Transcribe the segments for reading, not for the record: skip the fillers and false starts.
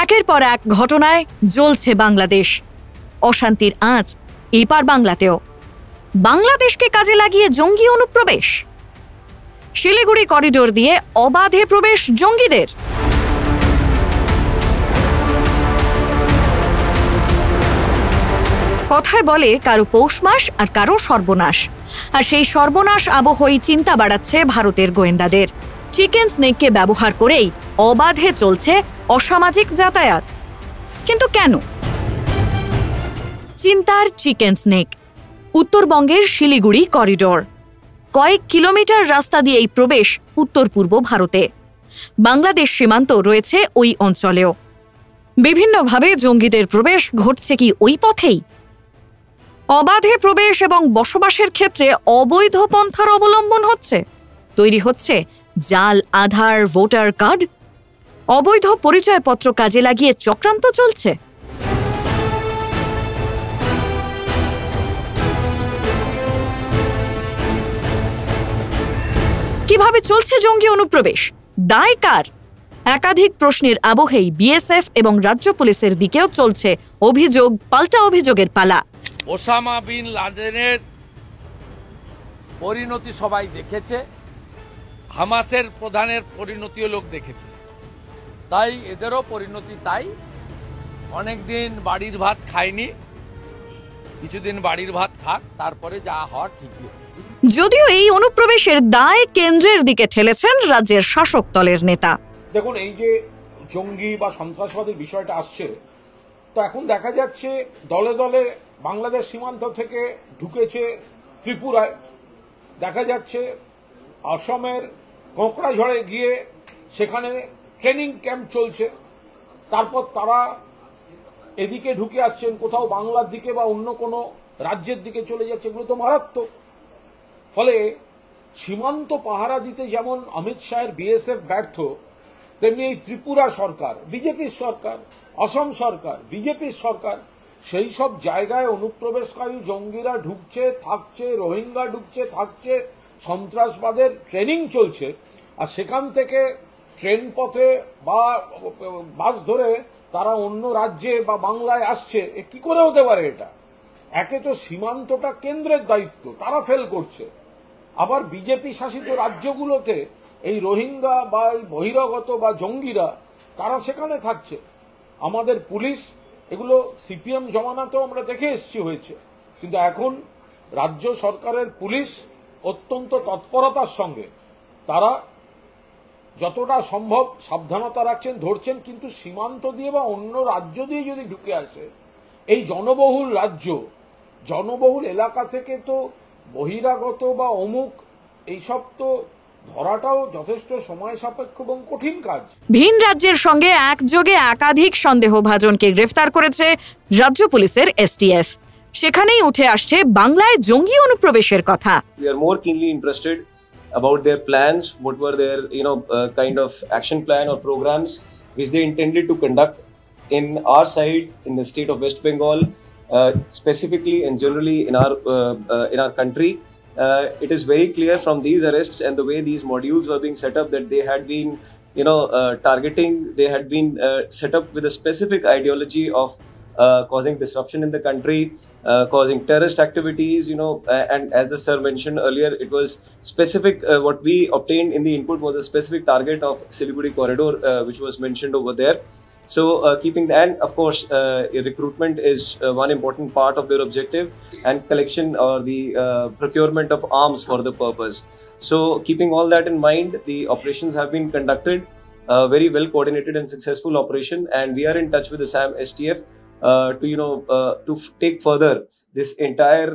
একের পর এক ঘটনায় জ্বলছে বাংলাদেশ। অশান্তির আঁচ এপার বাংলাতেও। বাংলাদেশকে কাজে লাগিয়ে জঙ্গি অনুপ্রবেশ। শিলিগুড়ি করিডোর দিয়ে অবাধে প্রবেশ জঙ্গিদের। কথায় বলে কারো পৌষ মাস আর কারো সর্বনাশ, আর সেই সর্বনাশ আবহই চিন্তা বাড়াচ্ছে ভারতের গোয়েন্দাদের। চিকেন স্নেককে ব্যবহার করেই অবাধে চলছে অসামাজিক যাতায়াত। কিন্তু কেন? চিন্তার চিকেন স্নেক। উত্তরবঙ্গের শিলিগুড়ি করিডোর। কয়েক কিলোমিটার রাস্তা দিয়ে এই প্রবেশ উত্তর পূর্ব ভারতে। বাংলাদেশ সীমান্ত রয়েছে ওই অঞ্চলেও। বিভিন্নভাবে জঙ্গিদের প্রবেশ ঘটছে কি ওই পথেই? অবাধে প্রবেশ এবং বসবাসের ক্ষেত্রে অবৈধ পন্থার অবলম্বন হচ্ছে। তৈরি হচ্ছে জাল আধার, ভোটার কার্ড। অবৈধ পরিচয়পত্র কাজে লাগিয়ে চক্রান্ত চলছে। কিভাবে চলছে জঙ্গি অনুপ্রবেশ? দায় কার? একাধিক প্রশ্নের আবহেই বিএসএফ এবং রাজ্য পুলিশের দিকেও চলছে অভিযোগ পাল্টা অভিযোগের পালা। ওসামা বিন লাদেনের পরিণতি সবাই দেখেছে, হামাসের প্রধানের পরিণতিও লোক দেখেছে, তাই এদেরও পরিণতি তাই। অনেকদিন বাড়ির ভাত খায়নি, কিছুদিন বাড়ির ভাত খাক, তারপরে যা হওয়ার ঠিকই। যদিও এই অনুপ্রবেশের দায় কেন্দ্রের দিকে ঠেলেছেন রাজ্যের শাসক দলের নেতা। দেখুন, এই যে জঙ্গি বা সন্ত্রাসবাদের বিষয়টা আসছে, তো এখন দেখা যাচ্ছে দলে দলে বাংলাদেশ সীমান্ত থেকে ঢুকেছে ত্রিপুরায়, দেখা যাচ্ছে অসমের কোকড়াঝড়ে গিয়ে সেখানে ট্রেনিং ক্যাম্প চলছে, তারপর তারা এদিকে ঢুকে আসছেন, কোথাও বাংলার দিকে বা অন্য কোনো রাজ্যের দিকে চলে যাচ্ছে। এগুলো তো মারাত্মক। ফলে সীমান্ত পাহারা দিতে যেমন অমিত শাহের বিএসএফ ব্যর্থ, তেমনি এই ত্রিপুরা সরকার, বিজেপির সরকার, অসম সরকার, বিজেপির সরকার, সেই সব জায়গায় অনুপ্রবেশকারী জঙ্গিরা ঢুকছে, থাকছে, রোহিঙ্গা ঢুকছে, থাকছে, সন্ত্রাসবাদের ট্রেনিং চলছে, আর সেখান থেকে ট্রেন পথে বা বাস ধরে তারা অন্য রাজ্যে বা বাংলায় আসছে। কি করে হতে পারে এটা? একে তো সীমান্তটা কেন্দ্রের দায়িত্ব, তারা ফেল করছে, আবার বিজেপি শাসিত রাজ্যগুলোতে এই রোহিঙ্গা বা এই বহিরাগত বা জঙ্গিরা তারা সেখানে থাকছে। আমাদের পুলিশ, এগুলো সিপিএম জমানাতেও আমরা দেখে এসেছি হয়েছে, কিন্তু এখন রাজ্য সরকারের পুলিশ অত্যন্ত তৎপরতার সঙ্গে তারা যতটা সম্ভব সাবধানতা রাখছেন, ধরছেন, কিন্তু সীমান্ত দিয়ে বা অন্য রাজ্য দিয়ে যদি ঢুকে আসে, এই জনবহুল রাজ্য, জনবহুল এলাকা থেকে তো বহিরাগত বা অমুক এইসব তো ধরাটাও যথেষ্ট সময় সাপেক্ষ এবং কঠিন কাজ। ভিন রাজ্যের সঙ্গে একযোগে একাধিক সন্দেহভাজনকে গ্রেফতার করেছে রাজ্য পুলিশের এসটিএফ। সেখানেই উঠে আসছে বাংলায় জঙ্গি অনুপ্রবেশের কথা। We are more keenly interested about their plans, what were their kind of action plan or programs which they intended to conduct in our side, in the state of West Bengal, specifically and generally in our country. It is very clear from these arrests and the way these modules were being set up that they had been targeting, they had been set up with a specific ideology of causing disruption in the country, causing terrorist activities, and as the sir mentioned earlier, it was specific, what we obtained in the input was a specific target of Siliguri corridor, which was mentioned over there. So keeping that, and of course recruitment is one important part of their objective, and collection or the procurement of arms for the purpose. So keeping all that in mind, the operations have been conducted, very well coordinated and successful operation, and we are in touch with the SAM STF to take further this entire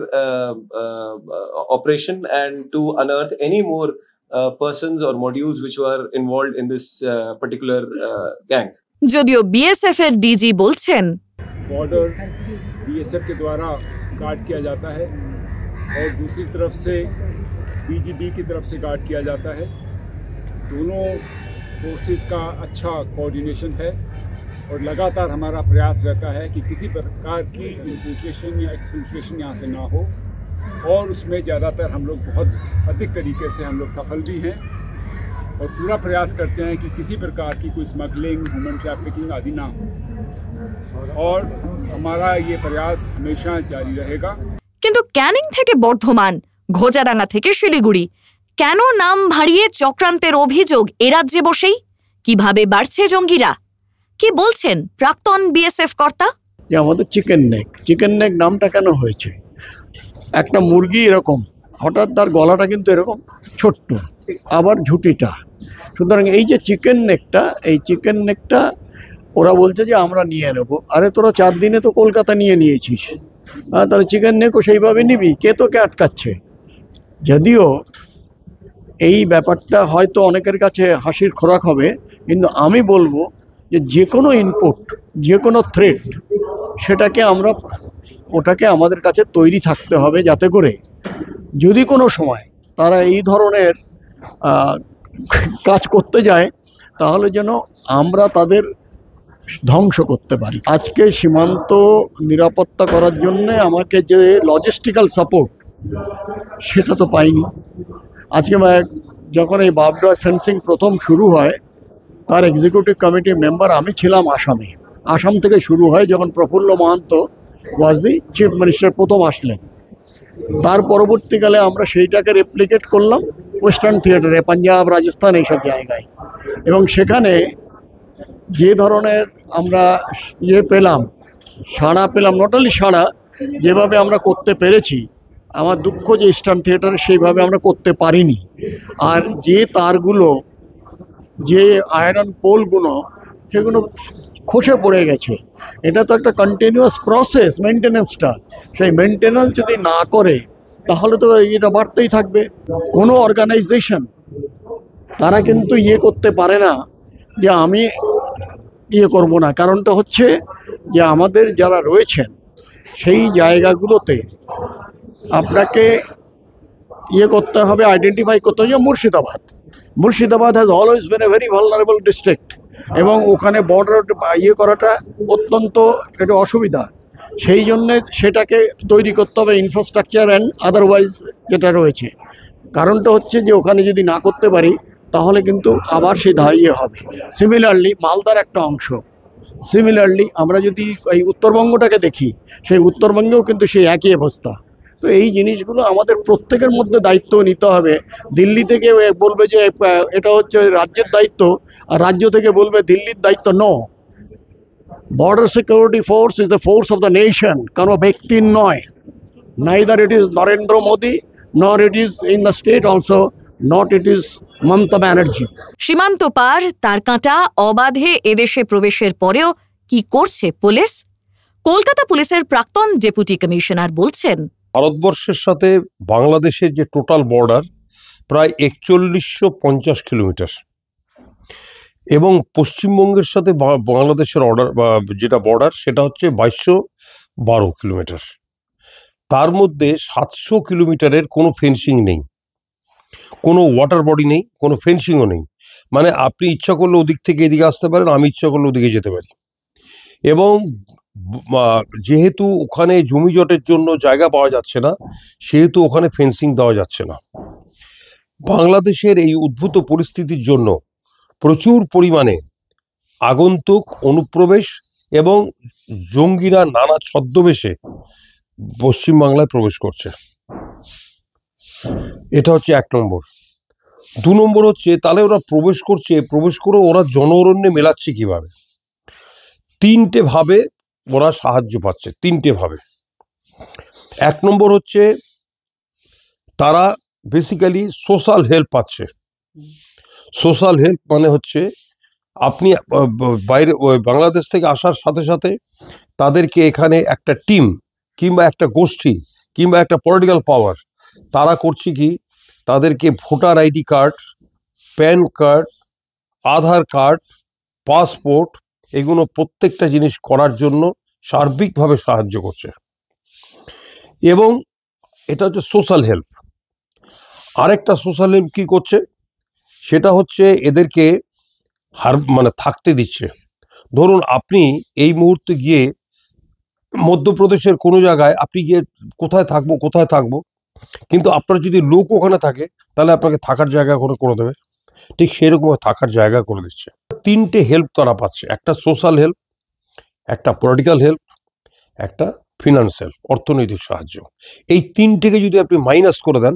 operation and to unearth any more persons or modules which were involved in this particular gang. যদিও BSF এর DG বলছেন, border BSF के द्वारा guard किया जाता है और दूसरी तरफ से बीजीबी की तरफ से गार्ड किया जाता है। दोनों फोर्सेस का अच्छा कोऑर्डिनेशन है और लगातार हमारा प्रयास रहता है कि किसी प्रकार की इन्फिल्ट्रेशन या एक्सफिल्ट्रेशन यहाँ से ना हो, और उसमें ज़्यादातर हम लोग बहुत अधिक तरीके से हम लोग सफल भी हैं। और पूरा प्रयास करते हैं कि किसी प्रकार की कोई स्मगलिंग, ह्यूमन ट्रैफिकिंग आदि ना हो, और हमारा ये प्रयास हमेशा जारी रहेगा। কিন্তু ক্যানিং থেকে বর্ধমান, ঘোজাডাঙ্গা থেকে শিলিগুড়ি, কেন নাম ভাড়িয়ে চক্রান্তের অভিযোগ এ রাজ্যে বসেই? কিভাবে বাড়ছে জঙ্গিরা? কি বলছেন প্রাক্তন বিএসএফ কর্তা? যে আমাদের চিকেন নেক নামটা কেন হয়েছে? একটা মুরগি এরকম, হঠাৎ তার গলাটা কিন্তু এরকম ছোট্ট, আবার ঝুঁটিটা। সুতরাং এই যে এই চিকেন নেকটা ওরা বলছে যে আমরা নিয়ে নেব। আরে তোরা 4 দিনে তো কলকাতা নিয়েছিস, তাহলে চিকেন নেকও সেইভাবে নিবি? কে তোকে আটকাচ্ছে? যদিও এই ব্যাপারটা হয়তো অনেকের কাছে হাসির খোরাক হবে, কিন্তু আমি বলবো যে কোনো ইনপুট, যে কোনো থ্রেট, ওটাকে আমাদের কাছে তৈরি থাকতে হবে, যাতে করে যদি কোনো সময় তারা এই ধরনের কাজ করতে যায়, তাহলে যেন আমরা তাদের ধ্বংস করতে পারি। আজকে সীমান্ত নিরাপত্তা করার জন্য আমাকে যে লজিস্টিক্যাল সাপোর্ট, সেটা তো পাইনি। আজকে যখন এই বাবডয় ফেন্সিং প্রথম শুরু হয়, তার এক্সিকিউটিভ কমিটির মেম্বার আমি ছিলাম আসাম থেকে শুরু হয়, যখন প্রফুল্ল মহান্ত ওয়াজ দি চিফ মিনিস্টার প্রথম আসলেন। তার পরবর্তীকালে আমরা সেইটাকে রেপ্লিকেট করলাম ওয়েস্টার্ন থিয়েটারে, পাঞ্জাব, রাজস্থান, এইসব জায়গায়। এবং সেখানে যে ধরনের আমরা সাড়া পেলাম, নট অনলি সাড়া, যেভাবে আমরা করতে পেরেছি, আমার দুঃখ যে ইস্টার্ন থিয়েটারে সেইভাবে আমরা করতে পারিনি। আর যে তারগুলো, যে আয়রন পোলগুলো, সেগুলো খসে পড়ে গেছে। এটা তো একটা কন্টিনিউয়াস প্রসেস, মেনটেন্যান্সটা। সেই মেনটেন্যান্স যদি না করে, তাহলে তো এটা বাড়তেই থাকবে। কোনো অর্গানাইজেশন তারা কিন্তু করতে পারে না যে আমি করব না। কারণটা হচ্ছে যে আমাদের যারা রয়েছেন সেই জায়গাগুলোতে আপনাকে করতে হবে, আইডেন্টিফাই করতে হবে। Murshidabad has always been a very vulnerable district, এবং ওখানে বর্ডার করাটা অত্যন্ত একটা অসুবিধা। সেই জন্যে সেটাকে তৈরি করতে হবে, ইনফ্রাস্ট্রাকচার অ্যান্ড আদারওয়াইজ যেটা রয়েছে। কারণটা হচ্ছে যে ওখানে যদি না করতে পারি, তাহলে কিন্তু আবার সে হবে। সিমিলারলি মালদার একটা অংশ, সিমিলারলি আমরা যদি এই উত্তরবঙ্গটাকে দেখি, সেই উত্তরবঙ্গেও কিন্তু সেই একই অবস্থা। তো এই জিনিসগুলো আমাদের প্রত্যেকের মধ্যে দায়িত্ব নিতে হবে। দিল্লি থেকে বলবে যে এটা হচ্ছে রাজ্যের দায়িত্ব, আর রাজ্য থেকে বলবে দিল্লির দায়িত্ব। No, border security force is the force of the nation, কোনো ব্যক্তির নয়। Neither it is Narendra Modi, nor it is in the state also, not it is Mamata Banerjee. সীমান্ত পার তার কাঁটা অবাধে এদেশে প্রবেশের পরেও কি করছে পুলিশ? কলকাতা পুলিশের প্রাক্তন ডেপুটি কমিশনার বলছেন, ভারতবর্ষের সাথে বাংলাদেশের যে টোটাল বর্ডার প্রায় 4150 কিলোমিটার, এবং পশ্চিমবঙ্গের সাথে বাংলাদেশের যেটা বর্ডার সেটা হচ্ছে 2212 কিলোমিটার। তার মধ্যে 700 কিলোমিটারের কোনো ফেন্সিং নেই, কোনো ওয়াটার বডি নেই, কোনো ফেন্সিংও নেই। মানে আপনি ইচ্ছা করলে ওদিক থেকে এদিকে আসতে পারেন, আমি ইচ্ছা করলে ওদিকে যেতে পারি। এবং যেহেতু ওখানে জমি জটের জন্য জায়গা পাওয়া যাচ্ছে না, সেহেতু ওখানে ফেন্সিং দেওয়া যাচ্ছে না। বাংলাদেশের এই উদ্ভূত পরিস্থিতির জন্য প্রচুর পরিমাণে আগন্তুক অনুপ্রবেশ এবং জঙ্গিরা নানা ছদ্মবেশে পশ্চিমবাংলায় প্রবেশ করছে। এটা হচ্ছে 1 নম্বর। 2 নম্বর হচ্ছে, তাহলে ওরা প্রবেশ করে ওরা জনঅরণ্যে মেলাচ্ছে কিভাবে? 3টে ভাবে ওরা সাহায্য পাচ্ছে, 3টে ভাবে। 1 নম্বর হচ্ছে, তারা বেসিক্যালি সোশ্যাল হেল্প পাচ্ছে। সোশ্যাল হেল্প মানে হচ্ছে, আপনি বাইরে বাংলাদেশ থেকে আসার সাথে সাথে তাদেরকে এখানে একটা টিম কিংবা একটা গোষ্ঠী কিংবা একটা পলিটিক্যাল পাওয়ার, তারা করছে কি, তাদেরকে voter ID card, PAN card, Aadhaar card, passport, এগুলো প্রত্যেকটা জিনিস করার জন্য সার্বিকভাবে সাহায্য করছে। এবং এটা হচ্ছে সোশ্যাল হেল্প। আরেকটা সোশ্যাল হেল্প কি করছে, সেটা হচ্ছে এদেরকে থাকতে দিচ্ছে। ধরুন আপনি এই মুহূর্তে গিয়ে মধ্যপ্রদেশের কোনো জায়গায় আপনি গিয়ে কোথায় থাকবো, কিন্তু আপনার যদি লোক ওখানে থাকে, তাহলে আপনাকে থাকার জায়গা করে দেবে। ঠিক সেরকম থাকার জায়গা করে দিচ্ছে। 3টে হেল্প তারা পাচ্ছে, একটা সোশ্যাল হেল্প, একটা পলিটিক্যাল হেল্প, একটা ফিনান্সিয়াল অর্থনৈতিক সাহায্য। এই 3টেকে যদি আপনি মাইনাস করে দেন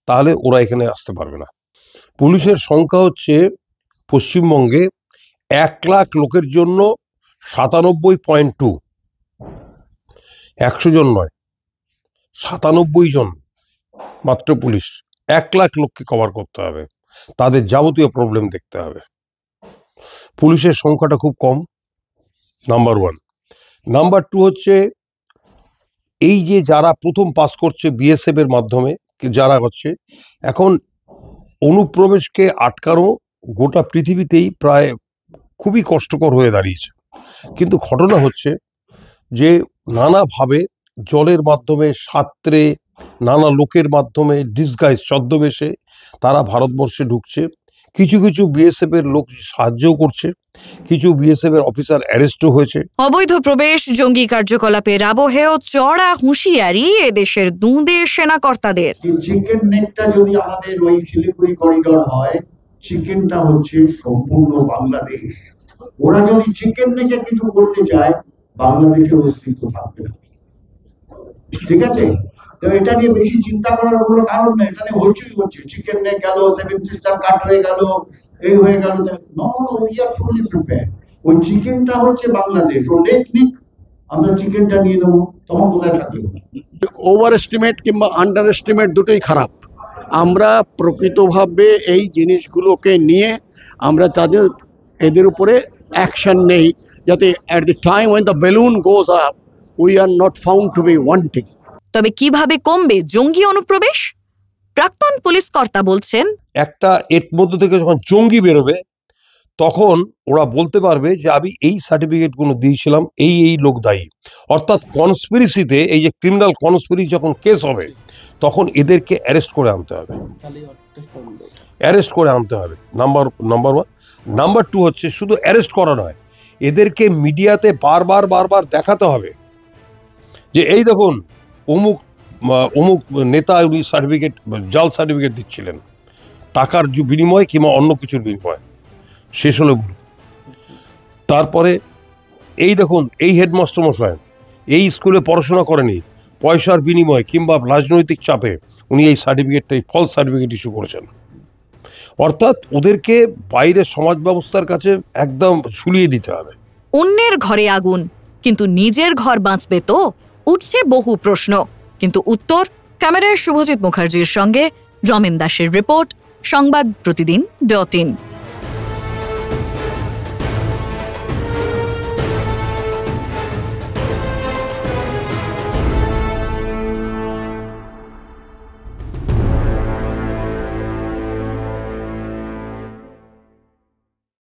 তাহলে ওরা এখানে আসতে পারবে না। পুলিশের সংখ্যা হচ্ছে পশ্চিমবঙ্গে 1 লাখ লোকের জন্য 97.2, 100 জন নয়, 97 জন মাত্র পুলিশ। 1 লাখ লোককে কভার করতে হবে, তাদের যাবতীয় প্রবলেম দেখতে হবে। পুলিশের সংখ্যাটা খুব কম, নাম্বার 1। নাম্বার 2 হচ্ছে এই যে যারা প্রথম পাস করছে বিএসএফ এর মাধ্যমে, যারা হচ্ছে এখন অনুপ্রবেশকে আটকানো গোটা পৃথিবীতেই প্রায় খুবই কষ্টকর হয়ে দাঁড়িয়েছে। কিন্তু ঘটনা হচ্ছে যে নানাভাবে জলের মাধ্যমে, সাঁতরে, নানা লোকের মাধ্যমে, ডিসগাইজ ছদ্মবেশে তারা ভারতবর্ষে ঢুকছে। কিছু কিছু বিএসএফ এর লোক সাহায্য করছে, কিছু বিএসএফ এর অফিসার অ্যারেস্টও হয়েছে। অবৈধ প্রবেশ, জঙ্গি কার্যকলাপের আবহেও চড়া হুঁশিয়ারি এদেশের দুঁদে সেনাকর্তাদের। চিকেন নেকটা যদি আমাদের ওই শিলিগুড়ি করিডোর হয়, চিকেনটা হচ্ছে সম্পূর্ণ বাংলাদেশ। ওরা যদি চিকেন নেকে কিছু করতে চায়, বাংলাদেশের অস্তিত্ব থাকবে না। ঠিক আছে, তো এটা নিয়ে বেশি চিন্তা করার কোনো কারণ নেই। এটা নিয়ে হইচই হচ্ছে, চিকেন নেক গেল, 7 সিস্টার কাট হয়ে গেল, এই হয়ে গেল। No, we are fully prepared. ওই চিকেনটা হচ্ছে বাংলাদেশ। ও নেক নিক, আমরা চিকেনটা নিয়ে নেবো, তখন কোথায় থাকবে? ওভার এস্টিমেট কিংবা আন্ডার এস্টিমেট দুটোই খারাপ। আমরা প্রকৃতভাবে এই জিনিসগুলোকে নিয়ে আমরা এদের উপরে অ্যাকশন নেই, যাতে at the time when the balloon goes up we are not found to be wanting। তবে কিভাবে কমবে জঙ্গি অনুপ্রবেশ? প্রাক্তন পুলিশ কর্তা বলছেন, একটা এর মধ্যে থেকে যখন জঙ্গি বেরোবে তখন ওরা বলতে পারবে যে আমি এই সার্টিফিকেটগুলো দিয়েছিলাম, এই লোক দায়ী। অর্থাৎ কনস্পিরেসিতে, এই যে ক্রিমিনাল কনস্পিরেসি যখন কেস হবে তখন এদেরকে অ্যারেস্ট করে আনতে হবে, নাম্বার 1। নাম্বার 2 হচ্ছে শুধু অ্যারেস্ট করা নয়, এদেরকে মিডিয়াতে বারবার দেখাতে হবে যে এই দেখুন অমুক নেতা উনি সার্টিফিকেট, জাল সার্টিফিকেট দিচ্ছিলেন টাকার বিনিময়ে কিংবা অন্য কিছুর বিনিময়ে। শেষ হলে বলুন, তারপরে এই দেখুন এই হেডমাস্টার মশাই এই স্কুলে পড়াশোনা করেনি, পয়সার বিনিময়ে কিংবা রাজনৈতিক চাপে উনি এই সার্টিফিকেটটা, এই ফলস সার্টিফিকেট ইস্যু করেছেন। অর্থাৎ ওদেরকে বাইরের সমাজ ব্যবস্থার কাছে একদম ঝুলিয়ে দিতে হবে। অন্যের ঘরে আগুন, কিন্তু নিজের ঘর বাঁচবে তো? উঠছে বহু প্রশ্ন, কিন্তু উত্তর। ক্যামেরায় শুভজিৎ মুখার্জির সঙ্গে রমেন দাসের রিপোর্ট, সংবাদ প্রতিদিন.in।